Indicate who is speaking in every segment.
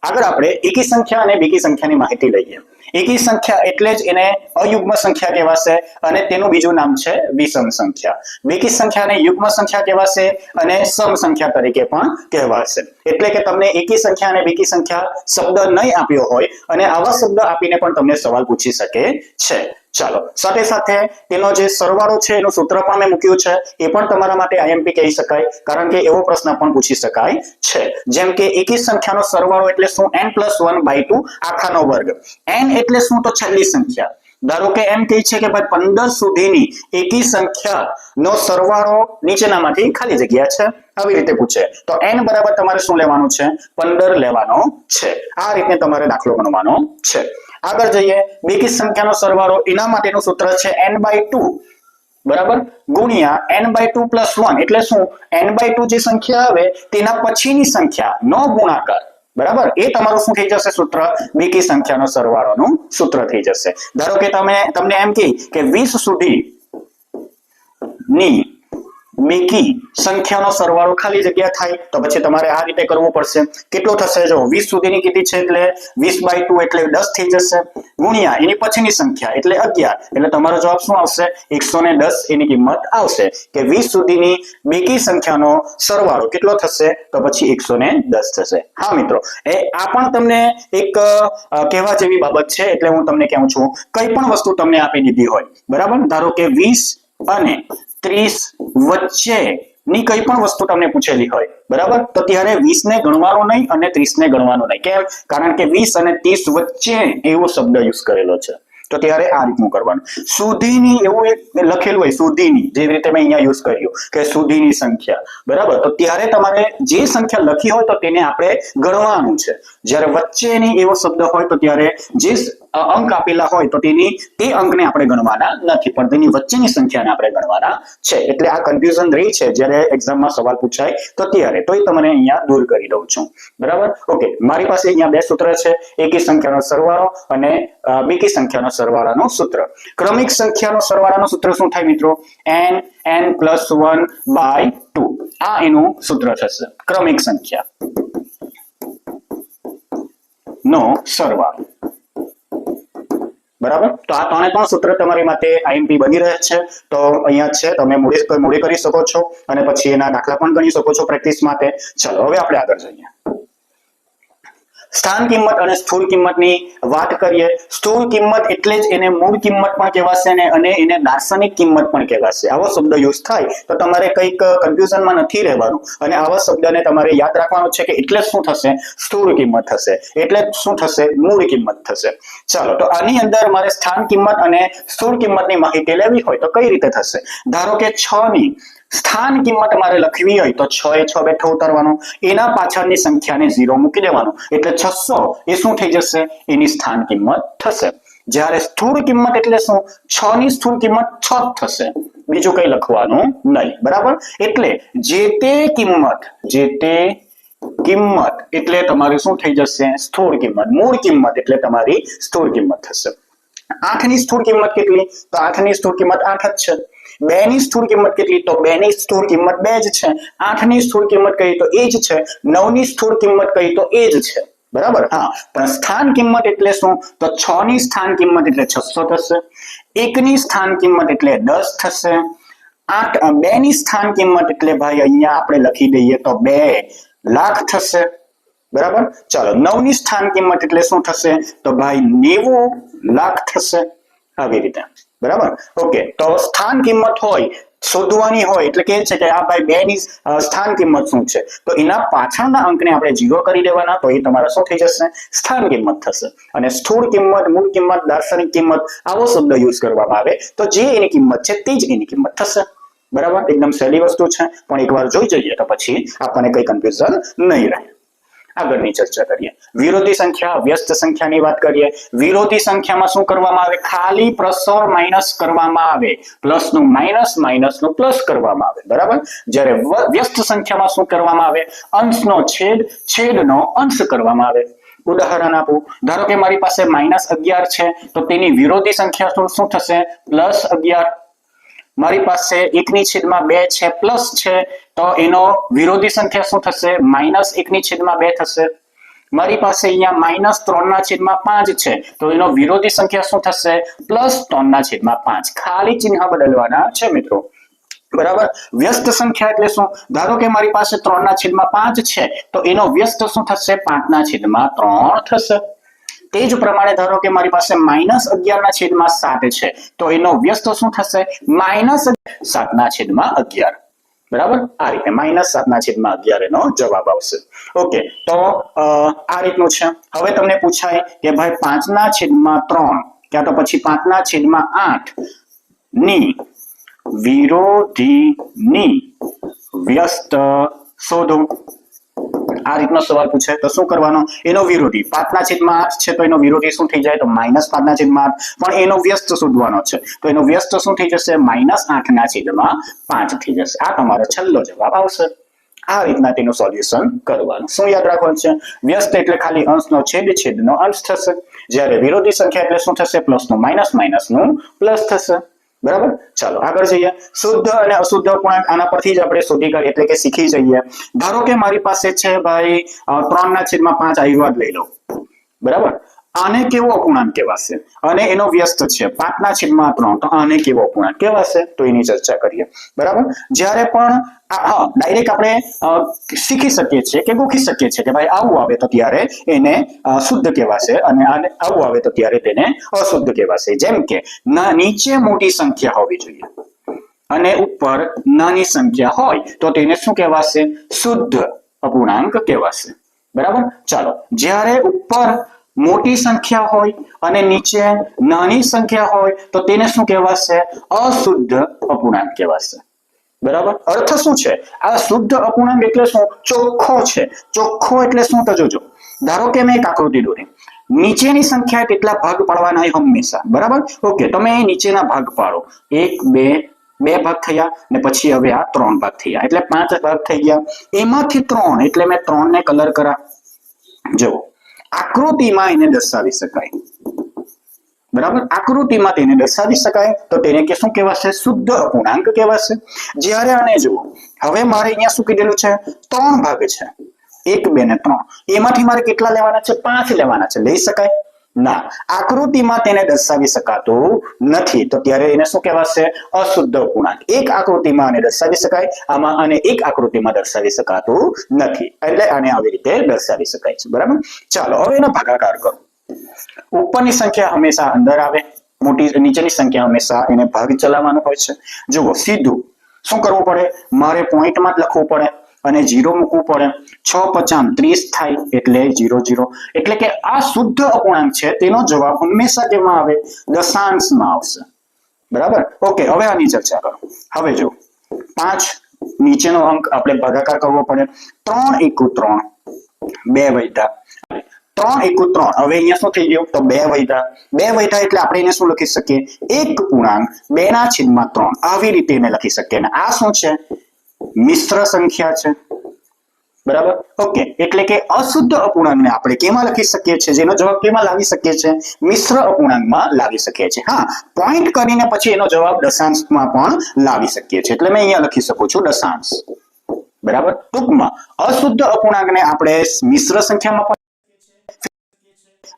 Speaker 1: આગળ આપણે એકી સંખ્યા અને બેકી સંખ્યાની માહિતી લઈએ. એકી સંખ્યા એટલે જ એને અયુગ્મ સંખ્યા કહેવાશે અને તેનું બીજું નામ છે વિષમ સંખ્યા. બેકી સંખ્યાને યુગ્મ સંખ્યા કહેવાશે અને સમ સંખ્યા તરીકે પણ કહેવાશે. એટલે કે તમને એકી સંખ્યા અને બેકી સંખ્યા શબ્દ નહીં આપ્યો હોય અને આવા શબ્દ આપીને પણ તમને સવાલ પૂછી શકે છે. ચાલો, સાથે સાથે તેનો જે સરવાળો છે એનું સૂત્ર પણ મેં મૂક્યું છે, એ પણ તમારા માટે આઈએમપી કહી શકાય, કારણ કે એવો પ્રશ્ન પણ પૂછી શકાય છે. જેમ કે એકી સંખ્યાનો સરવાળો એટલે શું? n+1/2 આખાનો વર્ગ. n એટલે શું? તો છેલ્લી સંખ્યા. ધારો કે એમ કહે છે કે ભાઈ 15 સુધીની એકી સંખ્યાનો સરવાળો નીચેનામાંથી ખાલી જગ્યા છે, આવી રીતે પૂછે તો n બરાબર તમારે શું લેવાનું છે? 15 લેવાનો છે. આ રીતે તમારે દાખલો ગણવાનો છે. આગળ જઈએ, બેકી સંખ્યાનો સરવાળો, એના માટેનું સૂત્ર છે n/2 બરાબર ગુણ્યા n/2 + 1 એટલે શું? n/2 જે સંખ્યા આવે તેના પછીની સંખ્યાનો ગુણાકાર. બરાબર, એ તમારું શું થઈ જશે? સૂત્ર બેકી સંખ્યાનો સરવાળોનું સૂત્ર થઈ જશે. ધારો કે તમને એમ કહે કે 20 સુધી ની બેકી સંખ્યાનો સરવાળો ખાલી જગ્યા થાય તો પછી તમારે આ રીતે કરવું પડશે. કેટલો થશે? જો 20 સુધીની કીધી છે એટલે 20/2 એટલે 10 થઈ જશે ગુણ્યા એની પછીની સંખ્યા એટલે 11 એટલે તમારો જવાબ શું આવશે? 110 એની કિંમત આવશે કે 20 સુધીની બેકી સંખ્યાનો સરવાળો કેટલો થશે? તો પછી 110 થશે. હા મિત્રો, આ પણ તમને એક કહેવા જેવી બાબત છે, એટલે હું તમને કહું છું. કઈ પણ વસ્તુ તમને આપી દીધી હોય, બરાબર, ધારો કે 20 અને 30 વચ્ચે ની કઈ પણ વસ્તુ તમને પૂછેલી હોય, બરાબર, તો ત્યારે 20 ને ગણવાનું નહીં અને 30 ને ગણવાનું નહીં. કેમ? કારણ કે 20 અને 30 વચ્ચે એવો શબ્દ યુઝ કરેલો છે, તો ત્યારે આ રીતનું કરવાનું. સુધીની એવું એક લખેલું હોય, સુધીની, જે રીતે મેં અહીંયા યુઝ કર્યું કે સુધીની સંખ્યા, બરાબર, તો ત્યારે તમારે જે સંખ્યા લખી હોય તો તેને આપણે ગણવાનું છે. જ્યારે વચ્ચેની એવો શબ્દ હોય તો ત્યારે જે અંક આપેલા હોય તો તે અંકને આપણે ગણવાના નથી, પણ તેની વચ્ચેની સંખ્યાને આપણે ગણવાના છે. એટલે આ કન્ફ્યુઝન રહી છે જ્યારે એક્ઝામમાં સવાલ પૂછાય તો ત્યારે, તો એ તમને અહીંયા દૂર કરી દઉં છું. બરાબર, ઓકે. મારી પાસે અહીંયા બે સૂત્ર છે, એકી સંખ્યાનો સરવાળો અને બેકી સંખ્યાનો સરવાળાનું સૂત્ર. ક્રમિક સંખ્યાનો સરવાળાનું સૂત્ર શું થાય મિત્રો? n+1/2. આ એનું સૂત્ર થશે, ક્રમિક સંખ્યા નો સરવાળો. બરાબર, તો આ ત્રણ સૂત્ર તમારી માટે આઈએમપી બની રહે છે. તો અહીંયા છે, તમે મોડે કરી શકો છો અને પછી એના દાખલા પણ ગણી શકો છો પ્રેક્ટિસ માટે. ચલો, હવે આપણે આગળ જઈએ. સ્થાન કિંમત અને સ્થૂળ કિંમતની વાત કરીએ. સ્થૂળ કિંમત એટલે જ એને મૂળ કિંમત પણ કહેવાશે અને એને દાર્શનિક કિંમત પણ કહેવાશે. આવો શબ્દ યુઝ થાય તો તમારે કંઈક કન્ફ્યુઝનમાં નથી રહેવાનું અને આવા શબ્દને તમારે યાદ રાખવાનું છે કે એટલે શું થશે? સ્થૂળ કિંમત થશે. એટલે શું થશે? મૂળ કિંમત થશે. ચાલો, તો આની અંદર મારે સ્થાન કિંમત અને સ્થૂળ કિંમતની માહિતી લેવી હોય તો કઈ રીતે થશે? ધારો કે 6 ની સ્થાન કિંમત મારે લખવી હોય તો 6 એ 6 બેઠો ઉતારવાનું, એના પાછળની સંખ્યાને 0 મૂકી દેવાનું એટલે 600 એ શું થઈ જશે? એની સ્થાન કિંમત થશે. જ્યારે સ્થૂળ કિંમત એટલે શું? 6 ની સ્થૂળ કિંમત 6 થશે, બીજું કઈ લખવાનું નહીં. બરાબર, એટલે જે તે કિંમત એટલે તમારી શું થઈ જશે? સ્થૂળ કિંમત. મૂળ કિંમત એટલે તમારી સ્થૂળ કિંમત થશે. 8 ની સ્થૂળ કિંમત કેટલી? તો 8 ની સ્થૂળ કિંમત 8 જ છે. 2 ની સ્થૂળ કિંમત કેટલી? તો 2 ની સ્થૂળ કિંમત 2 જ છે. 8 ની સ્થૂળ કિંમત કઈ તો એ જ છે. 9 ની સ્થૂળ કિંમત કઈ તો એ જ છે. બરાબર, હા. પણ સ્થાન કિંમત એટલે શું? તો 6 ની સ્થાન કિંમત એટલે 600 થશે. 1 ની સ્થાન કિંમત એટલે 10 થશે. 2 ની સ્થાન કિંમત એટલે ભાઈ અહીંયા આપણે લખી દઈએ તો 2 લાખ થશે. બરાબર, ચાલો. 9 ની સ્થાન કિંમત એટલે શું થશે? તો ભાઈ 90 લાખ થશે. આવી રીતે. બરાબર, ઓકે. તો સ્થાન કિંમત હોય, શોધવાની હોય એટલે કે છે કે આ ભાઈ 2 ની સ્થાન કિંમત શું છે, તો એના પાછળના અંકને આપણે 0 કરી દેવાના, તો એ તમારા શું થઈ જશે? સ્થાન કિંમત થશે. અને સ્થૂળ કિંમત, મૂળ કિંમત, દાર્શનિક કિંમત આવો શબ્દ યુઝ કરવામાં આવે તો જે એની કિંમત છે તે જ એની કિંમત થશે. બરાબર, એકદમ સહેલી વસ્તુ છે, પણ એકવાર જોઈ જઈએ તો પછી આપણને કઈ કન્ફ્યુઝન નહીં રહે. આગળની ચર્ચા કરીએ. વિરોધી સંખ્યા, વ્યસ્ત સંખ્યાની વાત કરીએ. વિરોધી સંખ્યામાં શું કરવામાં આવે? ખાલી પ્લસ ઓર માઇનસ કરવામાં આવે. પ્લસ નું માઇનસ, માઇનસ નું પ્લસ કરવામાં આવે. બરાબર, જ્યારે વ્યસ્ત સંખ્યામાં શું કરવામાં આવે? અંશનો છેદ, છેદનો અંશ કરવામાં આવે. ઉદાહરણ આપું, ધારો કે મારી પાસે -11 છે તો તેની વિરોધી સંખ્યા શું થશે? +11. મારી પાસે 1/2 છે, પ્લસ છે, તો એનો વિરોધી સંખ્યા શું થશે? -1/2 થશે. મારી પાસે અહીંયા -3/5 છે તો એનો વિરોધી સંખ્યા શું થશે +3/5 ખાલી ચિહ્ન બદલવાના છે મિત્રો બરાબર વ્યસ્ત સંખ્યા એટલે શું ધારો કે મારી પાસે 3/5 છે તો એનો વ્યસ્ત શું થશે 5/3 થશે તે જ પ્રમાણે ધારો કે મારી પાસે -11/7 છે તો એનો વ્યસ્ત શું થશે -7/11 બરાબર આ રીતે -7/11 એનો જવાબ આવશે ઓકે તો આ રીતનું છે હવે તમને પૂછાય કે ભાઈ 5/3 ક્યાં તો પછી 5/8 ની વિરોધીની વ્યસ્ત શોધો આ રીતનો સવાલ પૂછે તો શું કરવાનો એનો વિરોધી 5/8 છે તો એનો વિરોધી શું થઈ જાય તો -5/8 પણ એનો વ્યસ્ત શોધવાનો છે તો એનો વ્યસ્ત શું થઈ જશે -8/5 થઈ જશે આ તમારો છેલ્લો જવાબ આવશે આ રીતના તેનું સોલ્યુશન કરવાનું શું યાદ રાખવાનું છે વ્યસ્ત એટલે ખાલી અંશનો છેદ છેદનો અંશ થશે જ્યારે વિરોધી સંખ્યા એટલે શું થશે પ્લસનો માઇનસ માઇનસનું પ્લસ થશે બરાબર ચાલો આગળ જઈએ શુદ્ધ અને અશુદ્ધ અપૂર્ણાંક આના પરથી જ આપણે શોધી કાઢીએ એટલે કે શીખી જઈએ ધારો કે મારી પાસે છે ભાઈ 3/5 આયુર્વાદ લઈ લો બરાબર આને કેવો અપૂર્ણાંક કહેવાશે અને એનો વ્યસ્ત છે 5/3 તો આને કેવો અપૂર્ણાંક કહેવાશે તો એની ચર્ચા કરીએ બરાબર જ્યારે પણ ડાયરેક્ટ આપણે શીખી શકીએ છીએ કે ગોખી શકીએ છીએ કે ભાઈ આવું આવે તો ત્યારે એને શુદ્ધ કહેવાશે અને આવું આવે તો ત્યારે તેને અશુદ્ધ કહેવાશે જેમ કે નીચે મોટી સંખ્યા હોવી જોઈએ અને ઉપર નાની સંખ્યા હોય તો તેને શું કહેવાશે શુદ્ધ અપૂર્ણાંક કહેવાશે બરાબર ચાલો જ્યારે ઉપર મોટી સંખ્યા હોય અને નીચે નાની સંખ્યા હોય તો તેને શું કહેવાશે અશુદ્ધ અપૂર્ણાંક કહેવાશે બરાબર અર્થ શું છે આ શુદ્ધ અપૂર્ણાંક એટલે શું ચોખ્ખો છે ચોખ્ખો એટલે શું તો જોજો ધારો કે મેં એક આકૃતિ દોરી નીચેની સંખ્યા કેટલા ભાગ પાડવાના હંમેશા બરાબર ઓકે તમે નીચેના ભાગ પાડો 1 2 ભાગ થયા ને પછી હવે આ 3 ભાગ થયા એટલે 5 ભાગ થઈ ગયા એમાંથી 3 એટલે મેં 3 ને કલર કરા જો આકૃતિમાં એને દર્શાવી શકાય બરાબર આકૃતિમાં તેને દર્શાવી શકાય તો તેને કે શું કહેવાશે શુદ્ધ અપૂર્ણાંક કહેવાશે જ્યારે આને જુઓ હવે મારે અહીંયા શું કીધેલું છે 3 ભાગ છે 1 2 ને 3 એમાંથી મારે કેટલા લેવાના છે 5 લેવાના છે લઈ શકાય ના આકૃતિમાં તેને દર્શાવી શકાતું નથી તો ત્યારે એને શું કહેવાશે અશુદ્ધ અપૂર્ણાંક એક આકૃતિમાં આને દર્શાવી શકાય આમાં અને એક આકૃતિમાં દર્શાવી શકાતું નથી એટલે આને આવી રીતે દર્શાવી શકાય છે બરાબર ચાલો હવે એનો ભાગાકાર કરો ઉપરની સંખ્યા હંમેશા અંદર આવે મોટી નીચેની સંખ્યા હંમેશા એને ભાગ ચલાવવાનો હોય છે જુઓ સીધું શું કરવું પડે મારે પોઈન્ટમાં જ લખવું પડે અને 0 મૂકવું પડે 6×5 = 30 થાય એટલે 0 0 એટલે કે આ શુદ્ધ અપૂર્ણાંક છે તેનો જવાબ હંમેશા કેમાં આવે દશાંશમાં આવશે બરાબર ઓકે હવે આની ચર્ચા કરો હવે જો 5 નીચેનો અંક આપણે ભાગાકાર કરવો પડે 3 * 3 2 વધ્યા 3 * 3 હવે અહીંયા શું થઈ ગયું તો 2 વધ્યા એટલે આપણે એને શું લખી શકીએ એક પૂર્ણાંક 2/3 આવી રીતે એને લખી શકીએ અને આ શું છે મિશ્ર સંખ્યા છે બરાબર ઓકે એટલે કે અશુદ્ધ અપૂર્ણાંકને આપણે કેમાં લખી શકીએ છીએ જેનો જવાબ કેમાં લાવી શકીએ છીએ મિશ્ર અપૂર્ણાંકમાં લાવી શકીએ છીએ હા પોઈન્ટ કરીને પછી એનો જવાબ દશાંશમાં પણ લાવી શકીએ છીએ એટલે મેં અહીંયા લખી શકું છું દશાંશ બરાબર ટૂંકમાં અશુદ્ધ અપૂર્ણાંકને આપણે મિશ્ર સંખ્યામાં પણ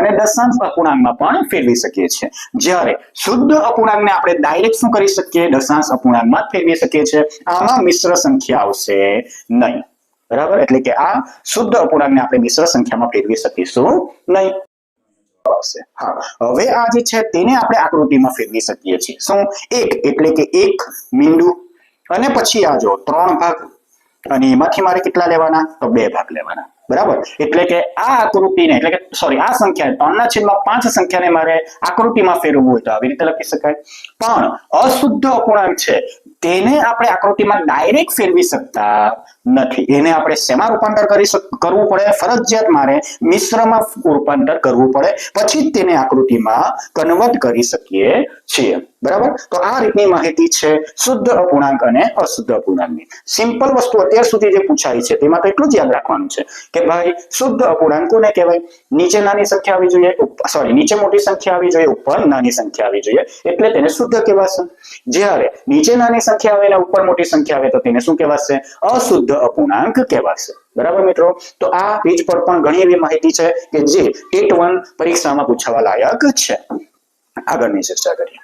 Speaker 1: અને દશાંશ અપૂર્ણાંકમાં પણ ફેરવી શકીએ છીએ જ્યારે શુદ્ધ અપૂર્ણાંકને આપણે ડાયરેક્ટ શું કરી શકીએ દશાંશ અપૂર્ણાંકમાં ફેરવી શકીએ છીએ આમાં મિશ્ર સંખ્યા આવશે નહીં બરાબર એટલે કે આ શુદ્ધ અપૂર્ણાંકને આપણે મિશ્ર સંખ્યામાં ફેરવી શકીશું નહીં આવશે હા હવે આ જે છે તેને આપણે આકૃતિમાં ફેરવી શકીએ છીએ શું એક એટલે કે એક બિંદુ અને પછી આ જો 3 ભાગ અને એમાંથી મારે કેટલા લેવાના તો 2 ભાગ લેવાના બરાબર એટલે કે આ આકૃતિને એટલે કે સોરી આ સંખ્યા 3/5 સંખ્યાને મારે આકૃતિમાં ફેરવવું હોય તો આવી રીતે લખી શકાય પણ અશુદ્ધ અપૂર્ણાંક છે તેને આપણે આકૃતિમાં ડાયરેક્ટ ફેરવી શકતા નથી એને આપણે શેમાં રૂપાંતર કરવું પડે ફરજિયાત મારે મિશ્રમાં રૂપાંતર કરવું પડે પછી જ તેને આકૃતિમાં કન્વર્ટ કરી શકીએ છીએ બરાબર તો આ રીતની માહિતી છે શુદ્ધ અપૂર્ણાંક અને અશુદ્ધ અપૂર્ણાંકની સિમ્પલ વસ્તુ અત્યાર સુધી જે પૂછાઈ છે તેમાં તો એટલું જ યાદ રાખવાનું છે કે ભાઈ શુદ્ધ અપૂર્ણાંક કોને કહેવાય નીચે નાની સંખ્યા આવી જોઈએ સોરી નીચે મોટી સંખ્યા આવી જોઈએ ઉપર નાની સંખ્યા આવી જોઈએ એટલે તેને શુદ્ધ કહેવાશે જ્યારે નીચે નાની સંખ્યા આવે એના ઉપર મોટી સંખ્યા આવે તો તેને શું કહેવાશે? અશુદ્ધ અપૂર્ણાંક કહેવાશે. બરાબર મિત્રો, તો આ પેજ પર પણ ઘણી એવી માહિતી છે કે જે ટેટ 1 પરીક્ષામાં પૂછાવા લાયક છે. આગળની ચર્ચા કરીએ.